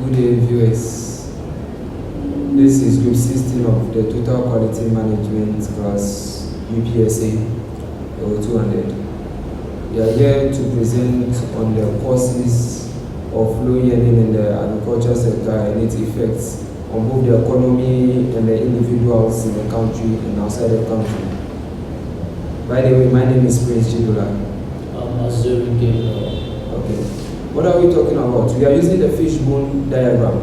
Good day, viewers. This is group 16 of the Total Quality Management class UPSA 200. We are here to present on the causes of low earning in the agriculture sector and its effects on both the economy and the individuals in the country and outside the country. By the way, my name is Prince Jidula. I'm observing game. Okay. What are we talking about? We are using the fishbone diagram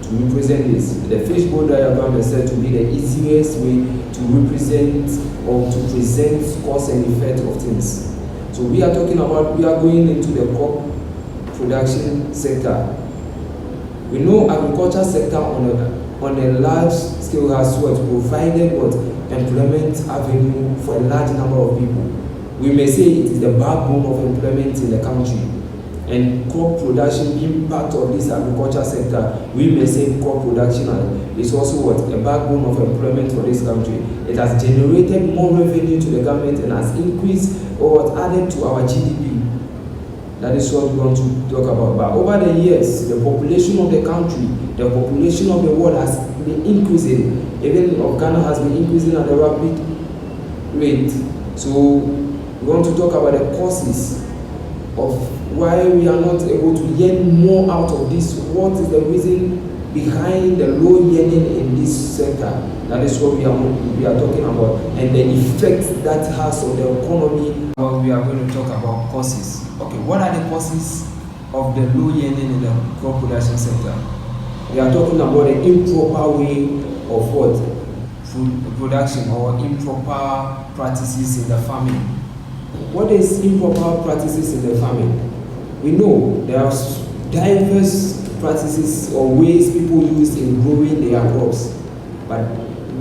to represent this. The fishbone diagram is said to be the easiest way to represent or to present cause and effect of things. So we are going into the crop production sector. We know agriculture sector on a large scale has provided employment avenue for a large number of people. We may say it is the backbone of employment in the country. And crop production being part of this agriculture sector, we may say crop production is also a backbone of employment for this country. It has generated more revenue to the government and has increased or added to our GDP. That is what we want to talk about. But over the years, the population of the country, the population of the world has been increasing. Even of Ghana has been increasing at a rapid rate. So we want to talk about the causes of why we are not able to earn more out of this. What is the reason behind the low earning in this sector? That is what we are talking about, and the effect that has on the economy. Well, we are going to talk about causes. Okay, what are the causes of the low earning in the crop production sector? We are talking about the improper way of food production or improper practices in the farming. What is improper practices in the farming? We know there are diverse practices or ways people use in growing their crops, but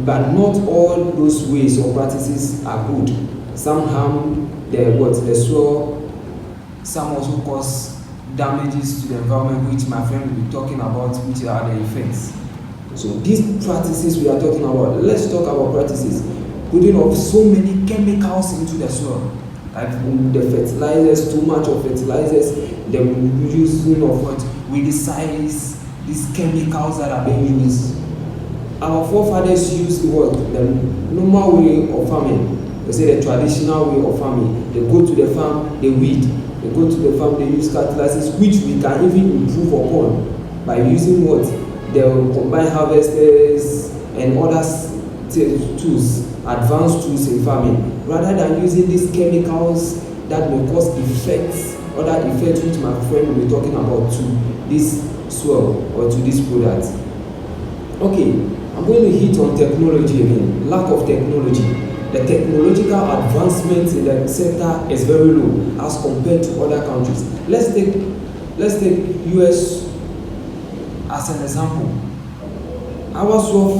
not all those ways or practices are good. Some harm the soil, some also cause damages to the environment, which my friend will be talking about, which are the effects. So these practices we are talking about, let's talk about practices. Putting of so many chemicals into the soil, like the fertilizers, too much of fertilizers, the using of weedicides, these chemicals that are being used. Our forefathers used the normal way of farming. They say the traditional way of farming. They go to the farm, they weed. They go to the farm, they use fertilizers, which we can even improve upon by using the combined harvesters and other tools, advanced tools in farming, rather than using these chemicals that may cause other effects which my friend will be talking about to this soil or to this product. Okay, I'm going to hit on technology again. Lack of technology. The technological advancement in the sector is very low as compared to other countries. Let's take US as an example. Our soil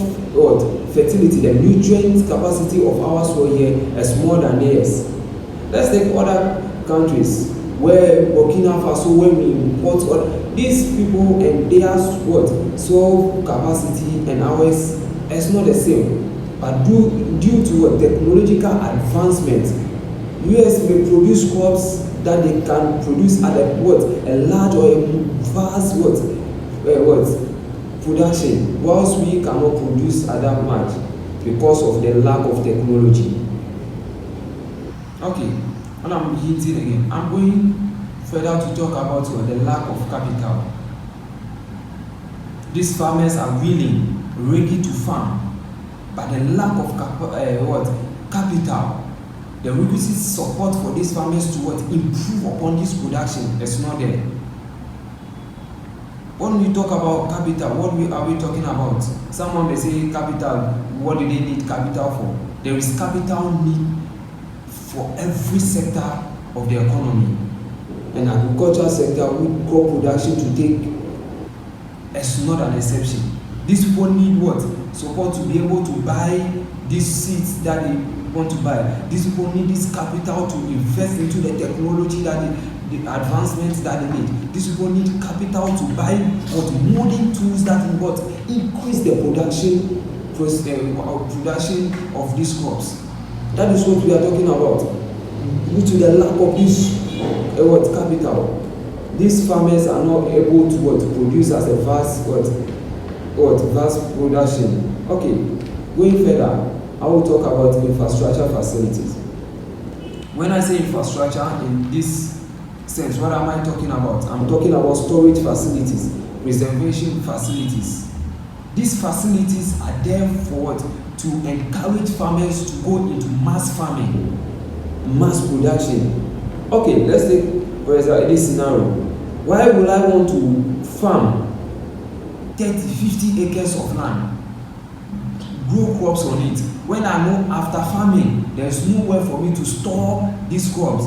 fertility, the nutrient capacity of our soil here is more than theirs. Let's take other countries where Burkina Faso, where we import these people and their soil capacity and ours is not the same. But due to technological advancement, US may produce crops that they can produce at a large or a vast production, whilst we cannot produce at that much because of the lack of technology. Okay, and I'm hinting again. I'm going further to talk about the lack of capital. These farmers are willing, ready to farm, but the lack of capital, the requisite support for these farmers to improve upon this production is not there. When we talk about capital, what are we talking about? Someone may say capital, what do they need capital for? There is capital need for every sector of the economy. And agricultural sector, with crop production to take, is not an exception. These people need support to be able to buy these seeds that they want to buy. These people need this capital to invest into the technology the advancements that they need. These people need capital to buy molding tools that increase the production of these crops. That is what we are talking about. Due to the lack of this capital, these farmers are not able to produce as a vast production. Okay, going further, I will talk about infrastructure facilities. When I say infrastructure in this sense, what am I talking about? I'm talking about storage facilities, preservation facilities. These facilities are there for to encourage farmers to go into mass farming, mass production. Okay, let's take for example this scenario. Why would I want to farm 30-50 acres of land, grow crops on it, when I know after farming there's nowhere for me to store these crops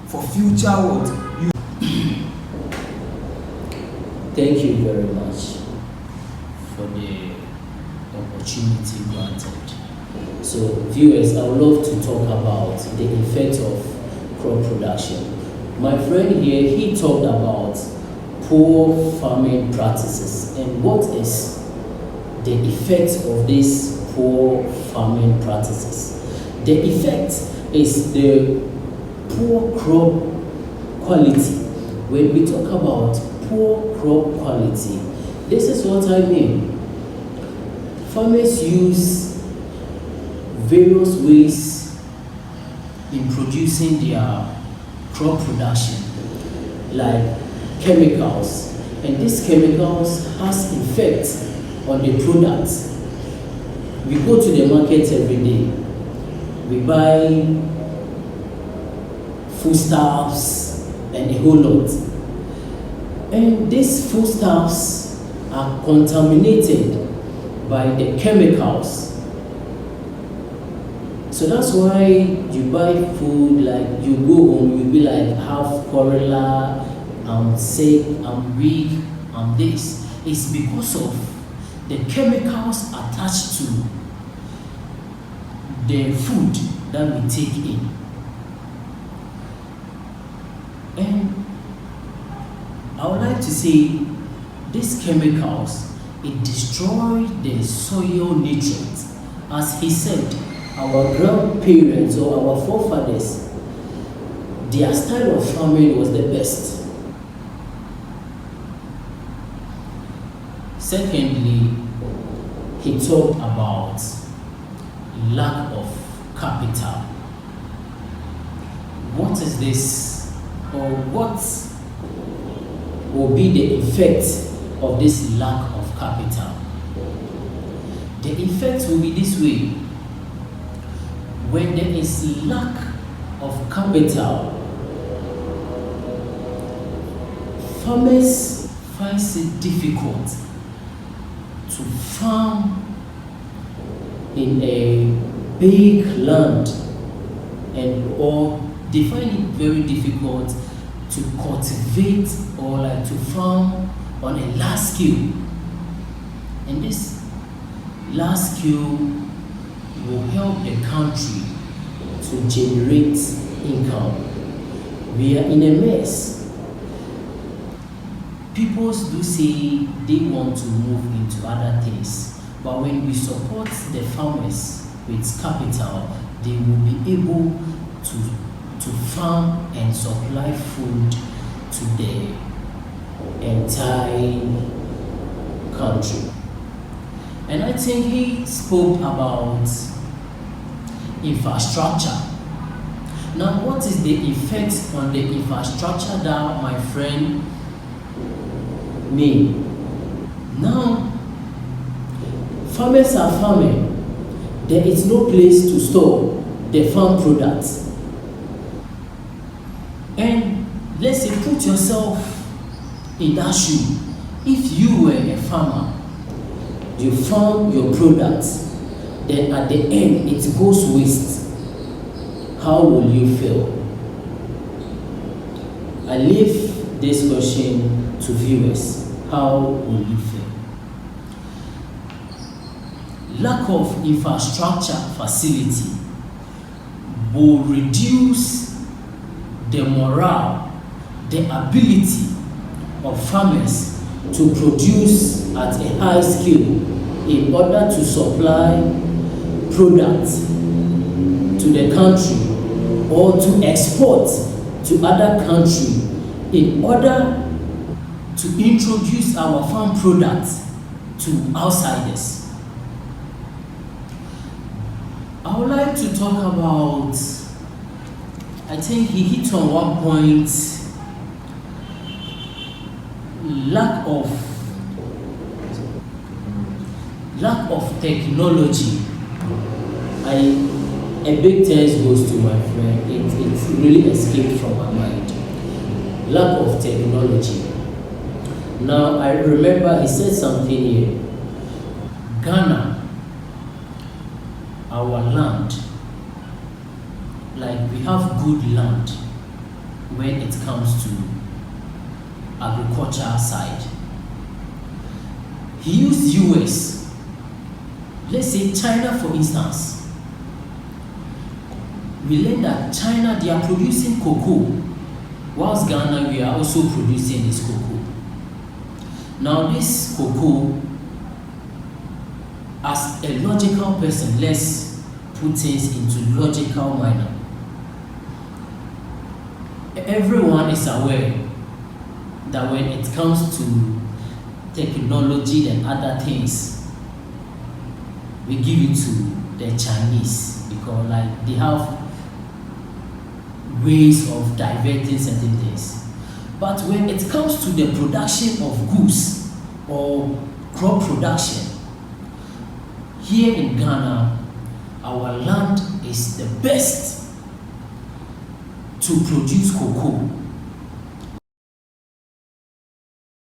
for future use? Thank you very much for the opportunity granted. So viewers, I would love to talk about the effect of crop production. My friend here, he talked about poor farming practices and what is the effect of these poor farming practices. The effect is the poor crop quality. When we talk about poor crop quality, this is what I mean. Farmers use various ways in producing their crop production, like chemicals, and these chemicals has effect on the products. We go to the market every day, we buy foodstuffs and a whole lot, and these foodstuffs are contaminated by the chemicals. So that's why you buy food, like you go home, you'll be like, have cholera, I'm sick, I'm weak, I'm this. It's because of the chemicals attached to the food that we take in. And I would like to say these chemicals, it destroys the soil nutrients. As he said, our grandparents or our forefathers, their style of farming was the best. Secondly, he talked about lack of capital. What is this, or what will be the effect of this lack of capital? The effect will be this way. When there is lack of capital, farmers find it difficult to farm in a big land, or they find it very difficult to cultivate or like to farm on a large scale. And this large scale will help the country to generate income. We are in a mess. People do say they want to move into other things, but when we support the farmers with capital, they will be able to farm and supply food to the entire country. And I think he spoke about infrastructure. Now, what is the effect on the infrastructure that my friend made? Now, farmers are farming. There is no place to store the farm products. And let's say, put yourself in that shoe. If you were a farmer, you farm your products, then at the end it goes waste. How will you feel? I leave this question to viewers. How will you feel? Lack of infrastructure facility will reduce the morale, the ability of farmers to produce at a high scale in order to supply products to the country or to export to other countries in order to introduce our farm products to outsiders. I would like to talk about, I think he hit on one point, lack of technology. A big thanks goes to my friend. It really escaped from my mind. Lack of technology. Now I remember he said something here. Ghana, our land, like we have good land when it comes to agriculture side. He used US. Let's say China, for instance. We learned that China, they are producing cocoa, whilst Ghana, we are also producing this cocoa. Now this cocoa, as a logical person, let's put things into logical manner. Everyone is aware that when it comes to technology and other things, we give it to the Chinese because like they have ways of diverting certain things. But when it comes to the production of goods or crop production, here in Ghana, our land is the best to produce cocoa.